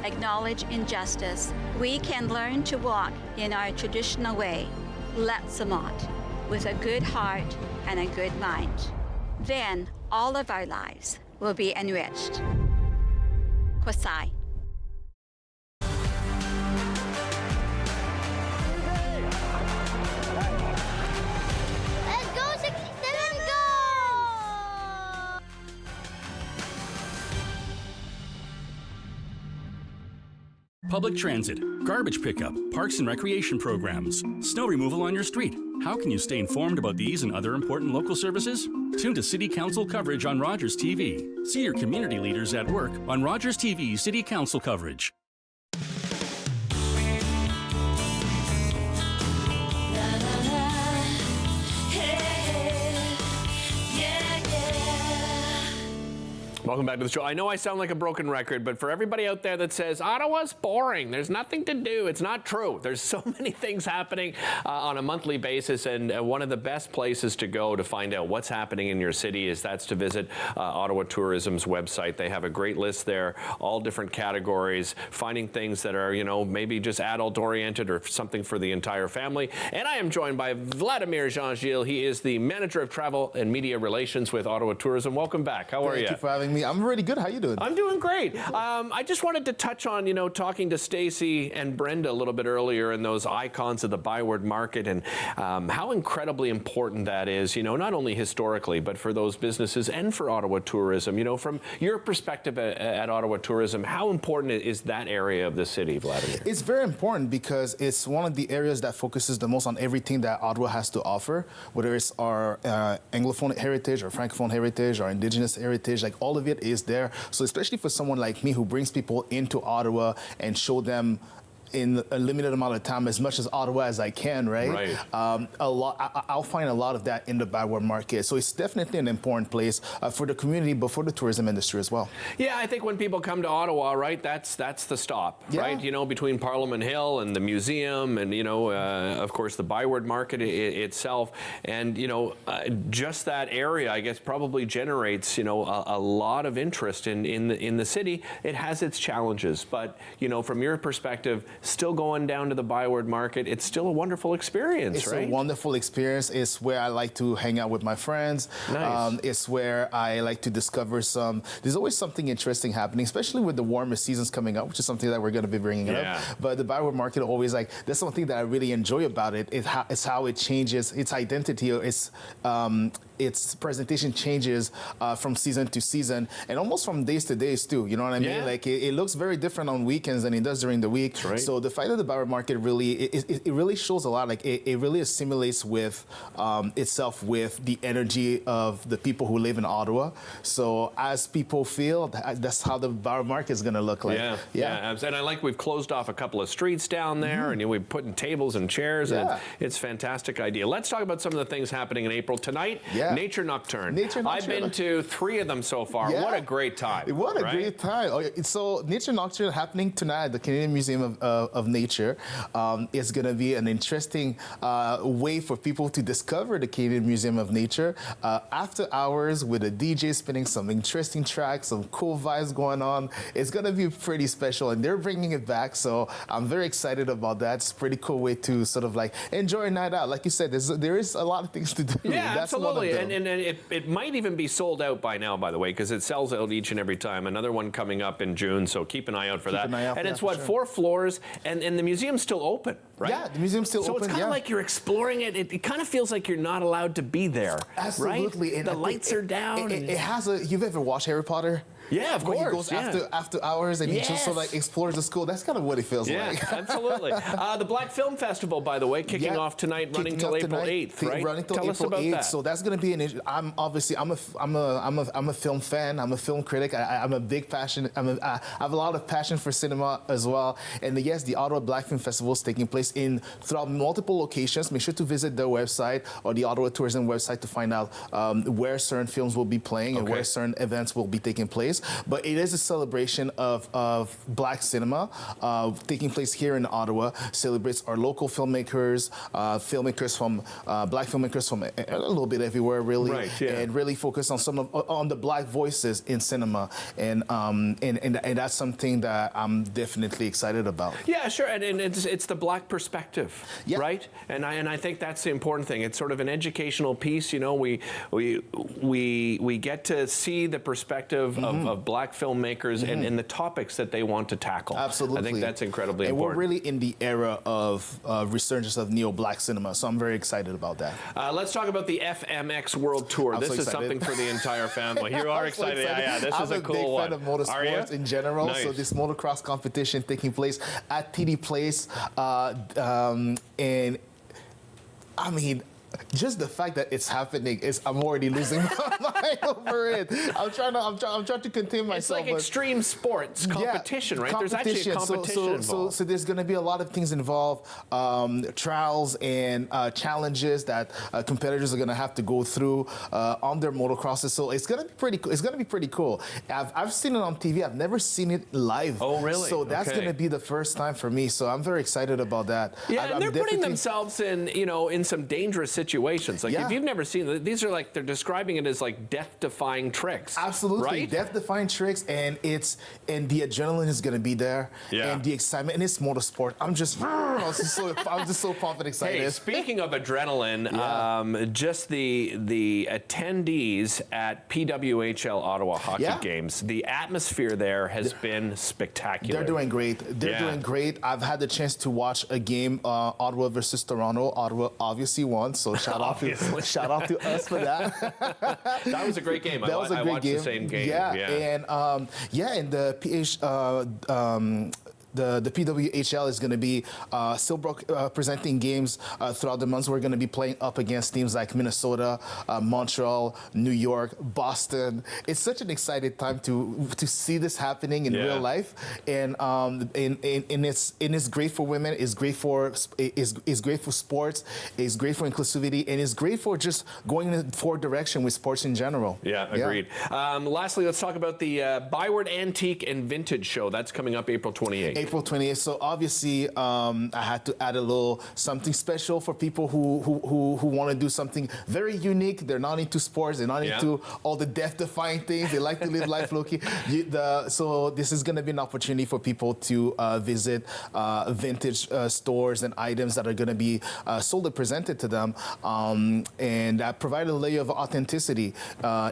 acknowledge injustice, we can learn to walk in our traditional way, Letsamot, with a good heart and a good mind. Then all of our lives will be enriched. Kwasai. Public transit, garbage pickup, parks and recreation programs, snow removal on your street. How can you stay informed about these and other important local services? Tune to City Council coverage on Rogers TV. See your community leaders at work on Rogers TV City Council coverage. Welcome back to the show. I know I sound like a broken record, but for everybody out there that says, Ottawa's boring, there's nothing to do, it's not true. There's so many things happening on a monthly basis, and one of the best places to go to find out what's happening in your city is to visit Ottawa Tourism's website. They have a great list there, all different categories, finding things that are, maybe just adult-oriented or something for the entire family. And I am joined by Vladimir Jean-Gilles. He is the Manager of Travel and Media Relations with Ottawa Tourism. Welcome back. How are you? Thank you for having me. I'm really good. How you doing? I'm doing great. I just wanted to touch on, talking to Stacy and Brenda a little bit earlier and those icons of the Byward Market and how incredibly important that is, not only historically, but for those businesses and for Ottawa Tourism. From your perspective at Ottawa Tourism, how important is that area of the city, Vladimir? It's very important because it's one of the areas that focuses the most on everything that Ottawa has to offer, whether it's our Anglophone heritage or Francophone heritage or Indigenous heritage, like all of it is there. So especially for someone like me who brings people into Ottawa and show them in a limited amount of time as much as Ottawa as I can, right? Right. I'll find a lot of that in the Byward Market. So it's definitely an important place for the community, but for the tourism industry as well. Yeah, I think when people come to Ottawa, right, that's the stop, right? Between Parliament Hill and the museum and, of course, the Byward Market itself. And, just that area, I guess, probably generates, a lot of interest in the city. It has its challenges, but, from your perspective, still going down to the Byward Market, it's still a wonderful experience, right? It's a wonderful experience. It's where I like to hang out with my friends. Nice. It's where I like to discover there's always something interesting happening, especially with the warmer seasons coming up, which is something that we're going to be bringing up. But the Byward Market always that's something that I really enjoy about it. It's how it changes its identity. Its presentation changes from season to season and almost from days to days too. You know what I mean? Yeah. Like it looks very different on weekends than it does during the week. Right. So the fact that the Byward Market it really shows a lot. Like it really assimilates with itself with the energy of the people who live in Ottawa. So as people feel, that's how the Byward Market is going to look like. Yeah. And I like we've closed off a couple of streets down there, and we've put in tables and chairs. And it's a fantastic idea. Let's talk about some of the things happening in April tonight. Nature Nocturne. I've been to 3 of them so far. What a great time. What a great time. So Nature Nocturne happening tonight at the Canadian Museum of Nature. It's going to be an interesting way for people to discover the Canadian Museum of Nature after hours with a DJ spinning some interesting tracks, some cool vibes going on. It's going to be pretty special, and they're bringing it back. So I'm very excited about that. It's a pretty cool way to sort of like enjoy a night out. Like you said, there is a lot of things to do. Yeah, that's absolutely. And it might even be sold out by now, by the way, because it sells out each and every time. Another one coming up in June, so keep an eye out for that. And it's 4 floors, and the museum's still open, right? Yeah, the museum's still open. So it's kind of like you're exploring it. It kind of feels like you're not allowed to be there. Absolutely. Right? And the lights are down. It has you've ever watched Harry Potter? Yeah, of course. Where he goes after hours and he just sort of like explores the school. That's kind of what it feels like. Yeah, absolutely. The Black Film Festival, by the way, kicking off tonight, running till April 8th, right? Running till April 8th. So that's going to be I'm a film fan. I'm a film critic. I'm a big passion. I have a lot of passion for cinema as well. And yes, the Ottawa Black Film Festival is taking place throughout multiple locations. Make sure to visit their website or the Ottawa Tourism website to find out where certain films will be playing and where certain events will be taking place. place, but it is a celebration of Black cinema taking place here in Ottawa. Celebrates our local filmmakers, Black filmmakers from a little bit everywhere, really, and really focus on on the Black voices in cinema, and that's something that I'm definitely excited about. Yeah, sure, and it's the Black perspective, right? And I think that's the important thing. It's sort of an educational piece. You know, we get to see the perspective of Black filmmakers and the topics that they want to tackle. Absolutely, I think that's incredibly and important. We're really in the era of resurgence of neo-Black cinema, so I'm very excited about that. Let's talk about the FMX World Tour. This is something for the entire family. You are excited. Yeah, this is a cool one. I'm a big fan of motorsports in general, so this motocross competition taking place at TD Place, and I mean, just the fact that it's happening I'm already losing my mind over it. I'm trying to contain myself. It's like extreme sports competition, right? There's actually a competition involved. So there's going to be a lot of things involved, trials and challenges that competitors are going to have to go through on their motocrosses. So it's going to be pretty cool. It's going to be pretty cool. I've seen it on TV. I've never seen it live. Oh, really? So that's going to be the first time for me. So I'm very excited about that. Yeah, and they're putting themselves in some dangerous situations. Like if you've never seen it, these are like, they're describing it as like death-defying tricks. Absolutely, right? Death-defying tricks, and the adrenaline is going to be there, and the excitement, and it's motorsport. I'm just so pumped and excited. Hey, speaking of adrenaline, just the attendees at PWHL Ottawa Hockey Games, the atmosphere there has been spectacular. They're doing great. They're doing great. I've had the chance to watch a game, Ottawa versus Toronto. Ottawa obviously won, so shout out to us for that. That was a great game. That was a great watched game. The same game. And the PWHL is going to be still presenting games throughout the months. We're going to be playing up against teams like Minnesota, Montreal, New York, Boston. It's such an exciting time to see this happening in real life, and it's great for women. It's great for sports. It's great for inclusivity, and it's great for just going in a forward direction with sports in general. Yeah, agreed. Lastly, let's talk about the Byward Antique and Vintage Show. That's coming up April 28th. April 28th. So obviously, I had to add a little something special for people who want to do something very unique. They're not into sports. They're not into all the death-defying things. They like to live life low-key. So this is going to be an opportunity for people to visit vintage stores and items that are going to be sold and presented to them, and provide a layer of authenticity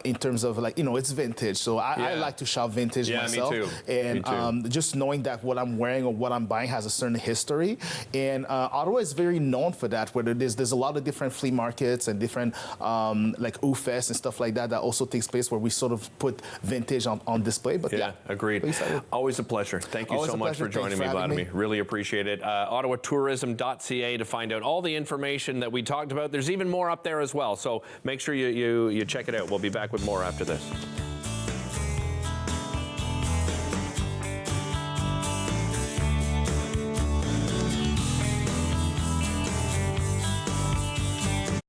in terms of, like, it's vintage. So I like to shop vintage myself. Me too. And just knowing that what I'm wearing or what I'm buying has a certain history, and Ottawa is very known for that. Where there's a lot of different flea markets and different like UFest and stuff like that also takes place, where we sort of put vintage on display. But agreed. Always a pleasure. Thank you so much for joining me, Vladimir. Really appreciate it. OttawaTourism.ca to find out all the information that we talked about. There's even more up there as well, so make sure you check it out. We'll be back with more after this.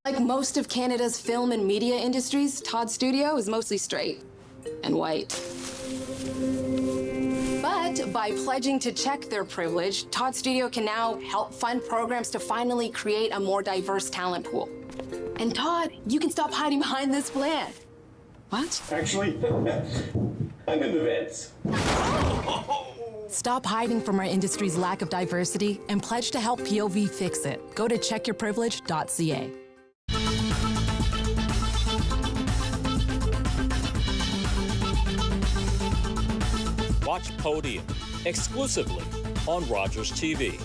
Like most of Canada's film and media industries, Todd Studio is mostly straight and white. But by pledging to check their privilege, Todd Studio can now help fund programs to finally create a more diverse talent pool. And Todd, you can stop hiding behind this plan. What? Actually, I'm in the vents. Stop hiding from our industry's lack of diversity and pledge to help POV fix it. Go to checkyourprivilege.ca. Watch Podium exclusively on Rogers TV.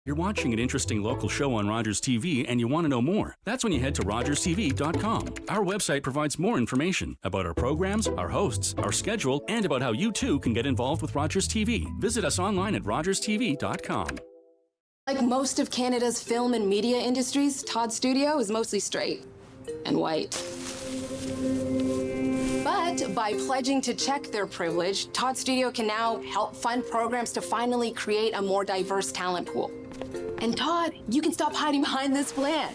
You're watching an interesting local show on Rogers TV and you want to know more. That's when you head to rogerstv.com. Our website provides more information about our programs, our hosts, our schedule, and about how you too can get involved with Rogers TV. Visit us online at rogerstv.com. Like most of Canada's film and media industries, Todd Studio is mostly straight and white. But by pledging to check their privilege, Todd Studio can now help fund programs to finally create a more diverse talent pool. And Todd, you can stop hiding behind this plan.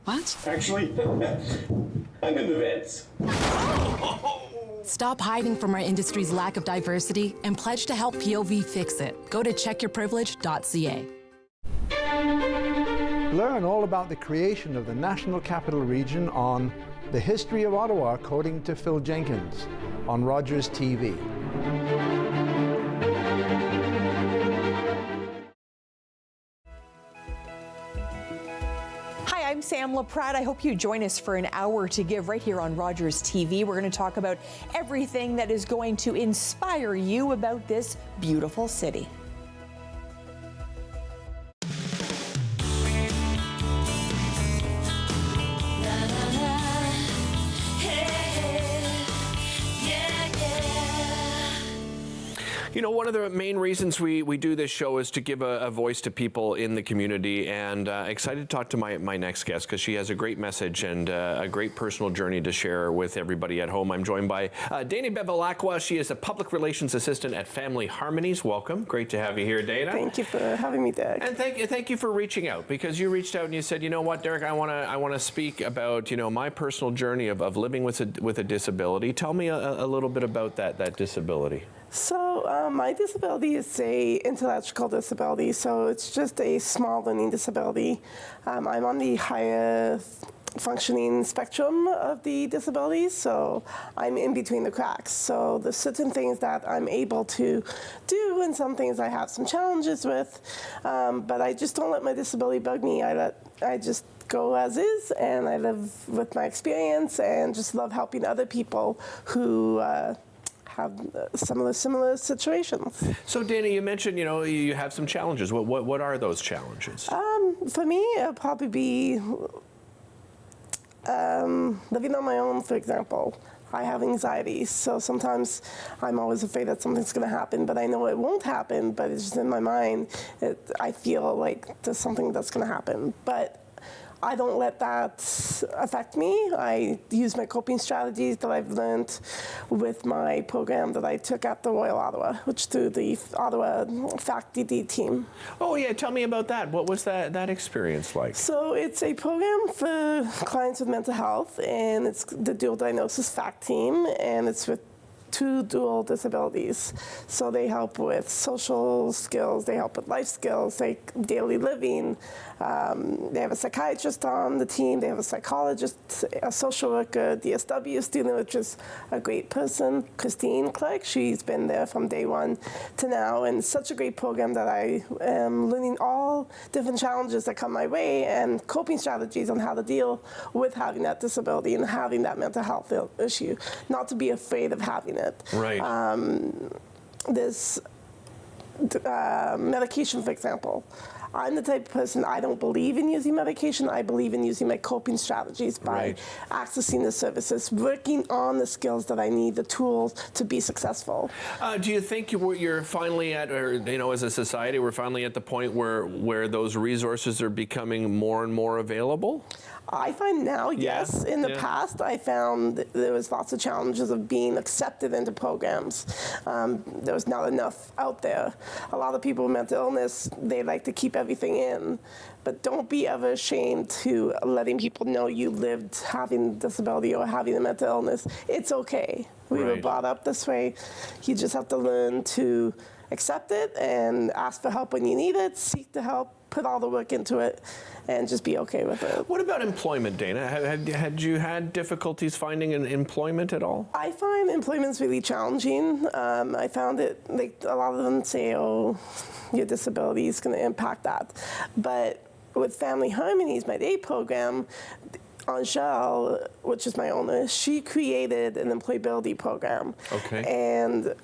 What? Actually, I'm in the vents. Stop hiding from our industry's lack of diversity and pledge to help POV fix it. Go to checkyourprivilege.ca. Learn all about the creation of the National Capital Region on The History of Ottawa, according to Phil Jenkins, on Rogers TV. Hi, I'm Sam LaPrade. I hope you join us for an hour to give right here on Rogers TV. We're going to talk about everything that is going to inspire you about this beautiful city. You know, one of the main reasons we do this show is to give a voice to people in the community, and excited to talk to my next guest because she has a great message and a great personal journey to share with everybody at home. I'm joined by Dana Bevilacqua. She is a public relations assistant at Family Harmonies. Welcome. Great to have you here, Dana. Thank you for having me, Derek. And thank you for reaching out, because you reached out and you said, you know what, Derek, I want to speak about, you know, my personal journey of living with a disability. Tell me a little bit about that disability. So my disability is a intellectual disability, so it's just a small learning disability. I'm on the higher functioning spectrum of the disabilities, so I'm in between the cracks. So there's certain things that I'm able to do and some things I have some challenges with, but I just don't let my disability bug me. I just go as is, and I live with my experience and just love helping other people who have similar situations. So Dana, you mentioned, you know, you have some challenges. What are those challenges? For me, it'll probably be living on my own, for example. I have anxiety, so sometimes I'm always afraid that something's going to happen, but I know it won't happen, but it's just in my mind. I feel like there's something that's going to happen, but I don't let that affect me. I use my coping strategies that I've learned with my program that I took at the Royal Ottawa, which through the Ottawa FACT-DD team. Oh yeah, tell me about that. What was that experience like? So it's a program for clients with mental health, and it's the dual diagnosis FACT team, and it's with 2 dual disabilities. So they help with social skills, they help with life skills, like daily living. They have a psychiatrist on the team, they have a psychologist, a social worker, DSW student, which is a great person, Christine Clark. She's been there from day one to now, and it's such a great program that I am learning all different challenges that come my way and coping strategies on how to deal with having that disability and having that mental health issue, not to be afraid of having it. Right. There's medication, for example. I'm the type of person, I don't believe in using medication. I believe in using my coping strategies by accessing the services, working on the skills that I need, the tools to be successful. Do you think you're finally at, or you know, as a society, we're finally at the point where those resources are becoming more and more available? I find now, yes. In the past, I found there was lots of challenges of being accepted into programs. There was not enough out there. A lot of people with mental illness, they like to keep everything in. But don't be ever ashamed to letting people know you lived having disability or having a mental illness. It's okay. We were brought up this way. You just have to learn to accept it and ask for help when you need it, seek the help, put all the work into it, and just be okay with it. What about employment, Dana? Had you had difficulties finding an employment at all? I find employment's really challenging. I found it, like a lot of them say, oh, your disability is going to impact that. But with Family Harmonies, my day program, Angèle, which is my owner, she created an employability program. Okay. And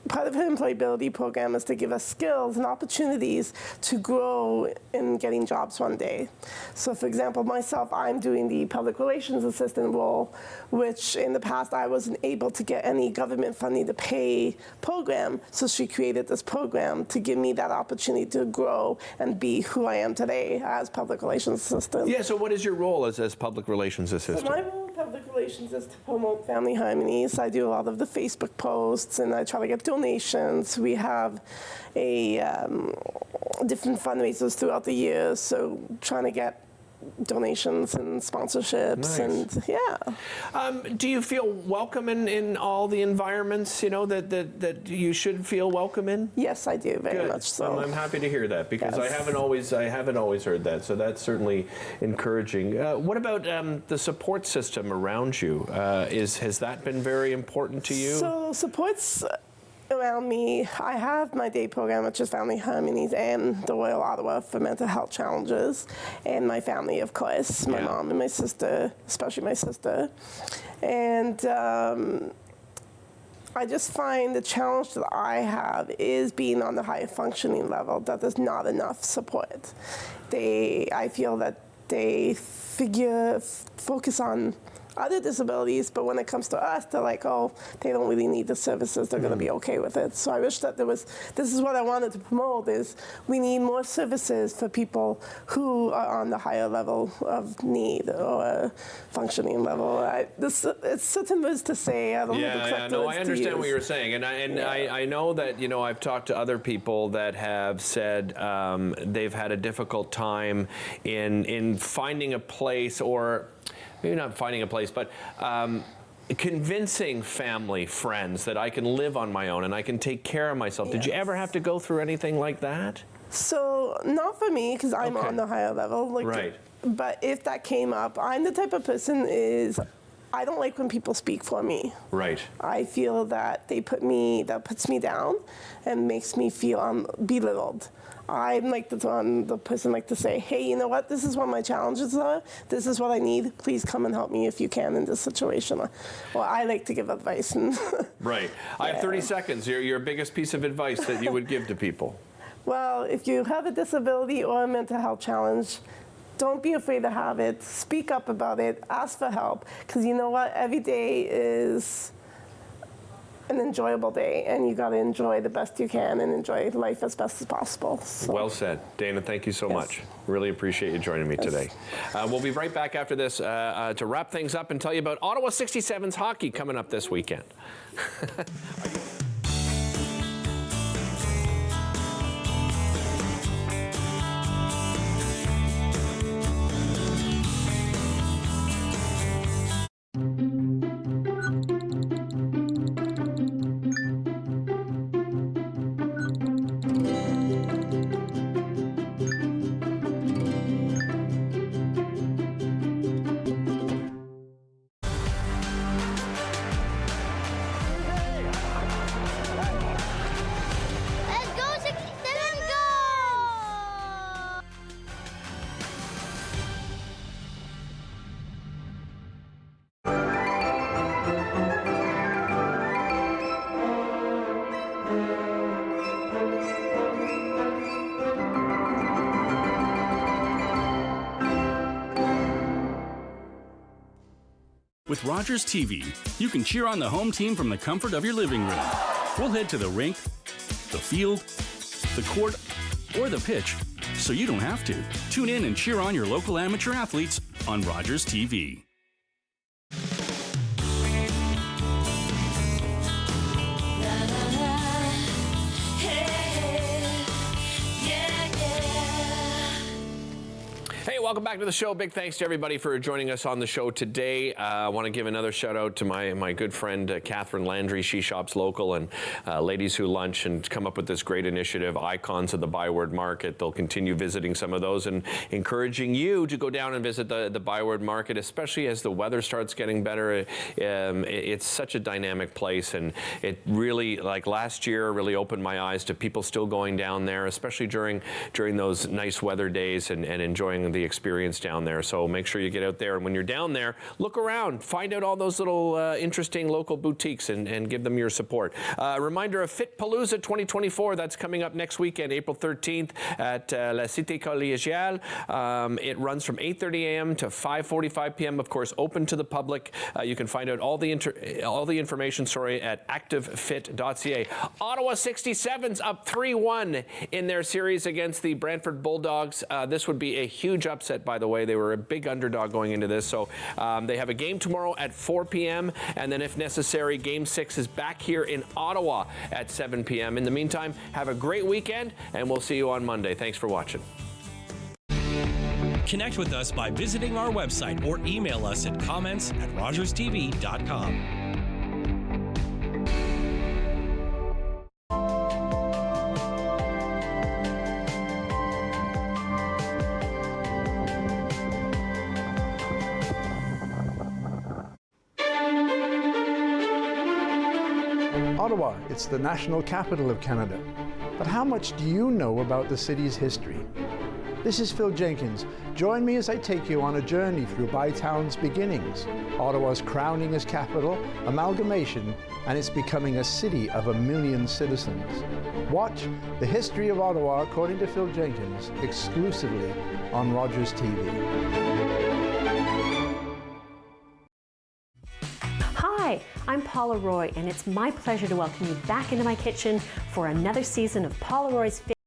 part of her employability program is to give us skills and opportunities to grow in getting jobs one day. So for example, myself, I'm doing the public relations assistant role, which in the past I wasn't able to get any government funding to pay program. So she created this program to give me that opportunity to grow and be who I am today as public relations assistant. Yeah, so what is your role as public relations assistant? So my role in public relations is to promote Family Harmonies. I do a lot of the Facebook posts and I try to get donations. We have a different fundraisers throughout the year, so trying to get donations and sponsorships, and do you feel welcome in all the environments, you know, that you should feel welcome in? Yes, I do, very Good. much so. I'm happy to hear that, because Yes. I haven't always heard that, so that's certainly encouraging. What about the support system around you? Has that been very important to you? So supports around me, I have my day program, which is Family Harmonies, and the Royal Ottawa for mental health challenges, and my family, of course, my mom and my sister, especially my sister. And I just find the challenge that I have is being on the high functioning level, that there's not enough support. I feel that they focus on other disabilities, but when it comes to us, they're like, oh, they don't really need the services, they're going to be okay with it. So I wish that this is what I wanted to promote, is we need more services for people who are on the higher level of need or functioning level. It's certain words to say, I don't know the correct words I understand to what use. you're saying, and I know that, you know, I've talked to other people that have said they've had a difficult time in finding a place, or maybe not finding a place, but convincing family, friends that I can live on my own and I can take care of myself. Did you ever have to go through anything like that? So not for me, because I'm on the higher level. Right. But if that came up, I'm the type of person I don't like when people speak for me. Right. I feel that that puts me down and makes me feel belittled. I'm like the person like to say, hey, you know what? This is what my challenges are. This is what I need. Please come and help me if you can in this situation. Well, I like to give advice. Right. I have 30 seconds. Your biggest piece of advice that you would give to people. Well, if you have a disability or a mental health challenge, don't be afraid to have it. Speak up about it. Ask for help. Because you know what? Every day is an enjoyable day, and you got to enjoy the best you can and enjoy life as best as possible. So. Well said. Dana, thank you so much. Really appreciate you joining me today. We'll be right back after this to wrap things up and tell you about Ottawa 67's hockey coming up this weekend. With Rogers TV, you can cheer on the home team from the comfort of your living room. We'll head to the rink, the field, the court, or the pitch, so you don't have to. Tune in and cheer on your local amateur athletes on Rogers TV. Hey, welcome back to the show. Big thanks to everybody for joining us on the show today. I want to give another shout out to my good friend, Catherine Landry. She shops local, and Ladies Who Lunch, and come up with this great initiative, Icons of the Byward Market. They'll continue visiting some of those and encouraging you to go down and visit the Byward Market, especially as the weather starts getting better. It's such a dynamic place, and it really, like last year, really opened my eyes to people still going down there, especially during those nice weather days, and enjoying the experience down there. So make sure you get out there, and when you're down there, look around, find out all those little interesting local boutiques, and give them your support. Reminder of Fitpalooza 2024, that's coming up next weekend, April 13th at La Cité Collégiale. It runs from 8:30 a.m. to 5:45 p.m. Of course, open to the public. You can find out all the information, at activefit.ca. Ottawa 67's up 3-1 in their series against the Brantford Bulldogs. This would be a huge upset, by the way. They were a big underdog going into this. So they have a game tomorrow at 4 p.m. and then, if necessary, Game 6 is back here in Ottawa at 7 p.m. In the meantime, have a great weekend, and we'll see you on Monday. Thanks for watching. Connect with us by visiting our website or email us at comments@rogerstv.com. Ottawa, it's the national capital of Canada. But how much do you know about the city's history? This is Phil Jenkins. Join me as I take you on a journey through Bytown's beginnings, Ottawa's crowning as capital, amalgamation, and its becoming a city of 1 million citizens. Watch The History of Ottawa, according to Phil Jenkins, exclusively on Rogers TV. Hi, I'm Paula Roy, and it's my pleasure to welcome you back into my kitchen for another season of Paula Roy's